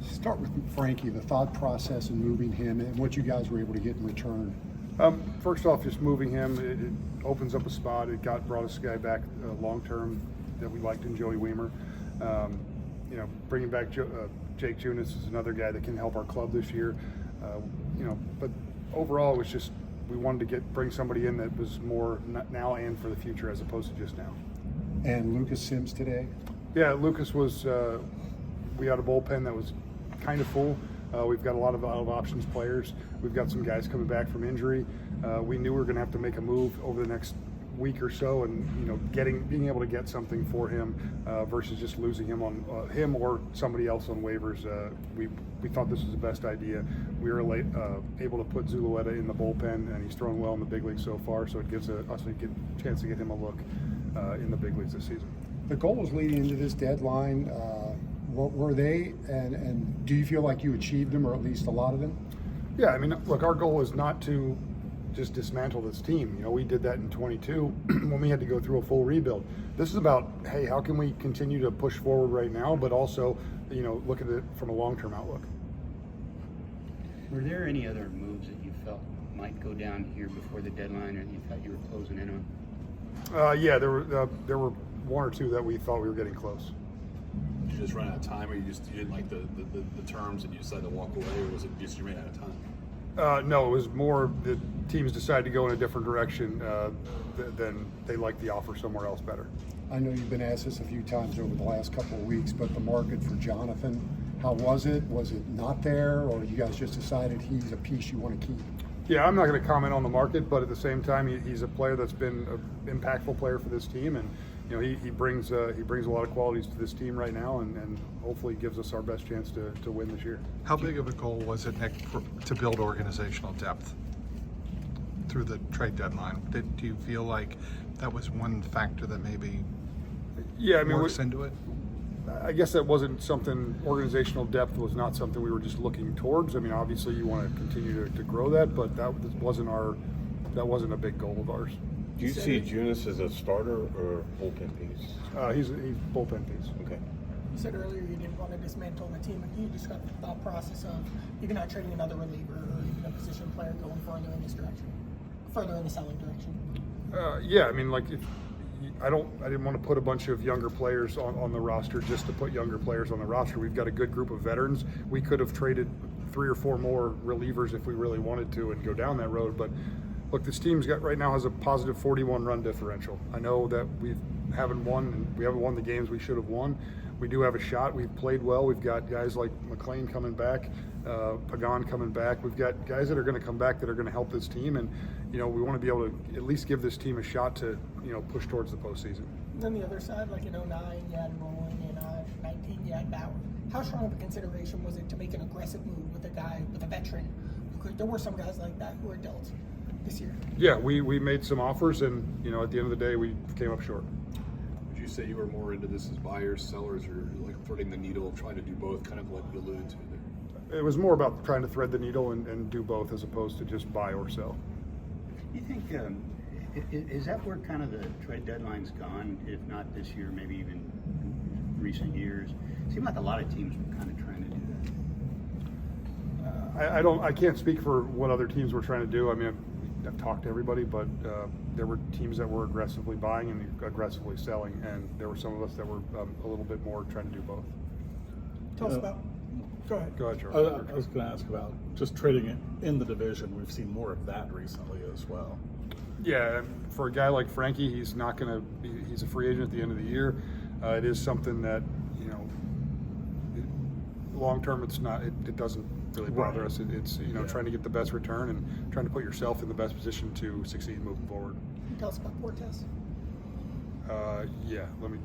start with Frankie, the thought process in moving him and what you guys were able to get in return. First off, just moving him, it opens up a spot. It brought us a guy back long term that we liked in Joey Weimer. Bringing back Jake Junis is another guy that can help our club this year. But overall, it was just we wanted to bring somebody in that was more now and for the future as opposed to just now. And Lucas Sims today? Yeah, Lucas was. We had a bullpen that was kind of full. We've got a lot of out of options players. We've got some guys coming back from injury. We knew we were going to have to make a move over the next week or so, and being able to get something for him versus just losing him on him or somebody else on waivers. We thought this was the best idea. We were able to put Zulueta in the bullpen, and he's thrown well in the big leagues so far. So it gives us a chance to get him a look in the big leagues this season. The goals leading into this deadline, what were they, and do you feel like you achieved them, or at least a lot of them? Yeah, I mean, look, our goal is not to just dismantle this team. We did that in 22 when we had to go through a full rebuild. This is about, hey, how can we continue to push forward right now, but also, look at it from a long-term outlook. Were there any other moves that you felt might go down here before the deadline, or you thought you were closing in on? Yeah, there were one or two that we thought we were getting close. Did you just run out of time, or you didn't like the terms and you decided to walk away, or was it just you ran out of time? No, it was more the teams decided to go in a different direction than they liked the offer somewhere else better. I know you've been asked this a few times over the last couple of weeks, but the market for Jonathan, how was it? Was it not there, or you guys just decided he's a piece you want to keep? Yeah, I'm not going to comment on the market, but at the same time, he's a player that's been an impactful player for this team, and he brings a lot of qualities to this team right now, and hopefully gives us our best chance to win this year. How big of a goal was it, Nick, to build organizational depth through the trade deadline? Do you feel like that was one factor that maybe works into it? I guess that wasn't something. Organizational depth was not something we were just looking towards. I mean, obviously you want to continue to grow that, but that wasn't a big goal of ours. Do you see Junis as a starter or bullpen piece? He's bullpen piece. Okay. You said earlier you didn't want to dismantle the team. Can you describe the thought process of you're not trading another reliever or even a position player going further in this direction, further in the selling direction? Yeah, I mean, like I didn't want to put a bunch of younger players on the roster just to put younger players on the roster. We've got a good group of veterans. We could have traded 3 or 4 more relievers if we really wanted to and go down that road, but look, this team's right now has a positive 41 run differential. I know that we haven't won the games we should have won. We do have a shot. We've played well. We've got guys like McLean coming back, Pagan coming back. We've got guys that are going to come back that are going to help this team, and we want to be able to at least give this team a shot to push towards the postseason. And then the other side, like in 09, you had Rowan, in 19, you had Bauer. How strong of a consideration was it to make an aggressive move with a veteran? There were some guys like that who were dealt this year. Yeah, we made some offers, and at the end of the day, we came up short. Would you say you were more into this as buyers, sellers, or like threading the needle, trying to do both, kind of what you alluded to there? It was more about trying to thread the needle and do both as opposed to just buy or sell. You think, is that where kind of the trade deadline's gone, if not this year, maybe even in recent years? It seemed like a lot of teams were kind of trying to do that. I can't speak for what other teams were trying to do. I mean, I've talked to everybody, but there were teams that were aggressively buying and aggressively selling, and there were some of us that were a little bit more trying to do both. Tell us about. Go ahead. Go ahead, Charles. I was going to ask about just trading it in the division. We've seen more of that recently as well. Yeah, for a guy like Frankie, he's not going to be. He's a free agent at the end of the year. It is something that long term, it's not. It doesn't really bother us. It's trying to get the best return and trying to put yourself in the best position to succeed moving forward. Can you tell us about Cortez? Yeah, let me.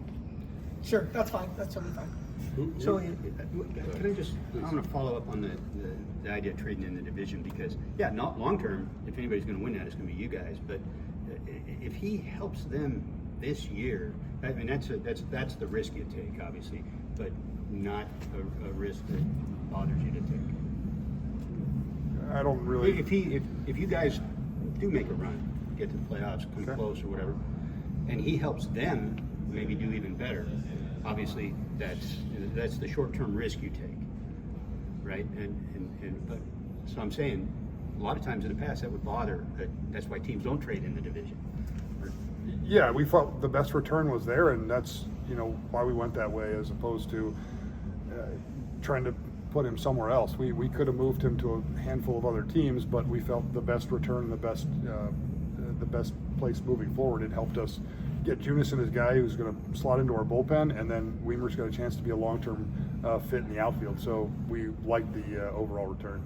Sure, that's fine. That's totally fine. So, I want to follow up on the idea of trading in the division, because, yeah, not long term, if anybody's going to win that, it's going to be you guys. But if he helps them this year, I mean, that's the risk you take, obviously, but not a risk that bothers you to take. I don't really. If you guys do make a run, get to the playoffs, come close or whatever, and he helps them maybe do even better, obviously that's the short-term risk you take. right? But so I'm saying, a lot of times in the past that would bother. That's why teams don't trade in the division. Yeah, we felt the best return was there, and that's why we went that way, as opposed to trying to put him somewhere else. We could have moved him to a handful of other teams, but we felt the best return, the best place moving forward. It helped us get Junison as a guy who's going to slot into our bullpen, and then Weimer's got a chance to be a long-term fit in the outfield. So we liked the overall return.